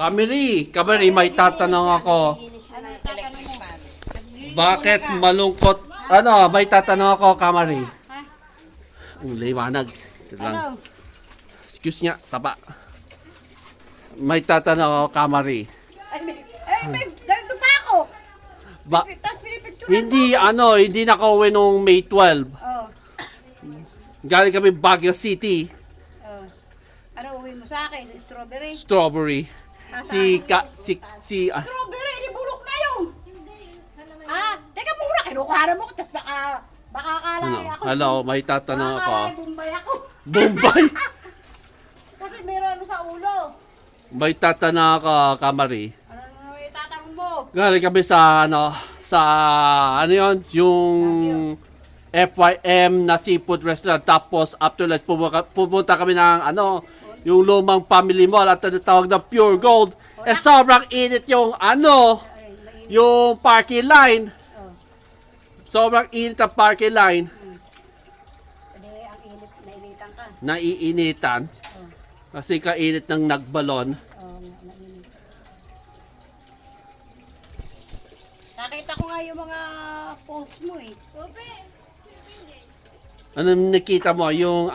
Kamari, may tatanong ako. Ano tatanong mo? Bakit malungkot? Ano, may tatanong ako, Kamari. Ang liwanag. Ito lang. Ano? Excuse nga, taba. May tatanong ako, Kamari. May ganito pa ako. Ba, Tapos pinipicture hindi nakauwi nung May 12. Oh. Galing kami Baguio City, Oh. Ano uwi mo sa akin? Strawberry? strawberry. Si Strawberry, di bulok na yun. Teka muna, kinukuha mo. Tapos baka akala ako. hello, may tatanong Baka ako. akala Bombay ako. Bombay. Kasi meron ano sa ulo. May tatanong ako, Kamari. Ano itatanong mo? Galing kami sa ano yun, yung FYM na seafood restaurant. Tapos after that, pumunta kami ng yung lumang family mall at tinatawag na Pure Gold. Eh sobrang init yung yung parking line. Oh. Sobrang init ang parking line. Hindi, ang init, nainitan ka. Naiinitan. Kasi kainit ng nagbalon. Nainit. Nakita ko nga yung mga post mo eh. Ano nakita mo? Yung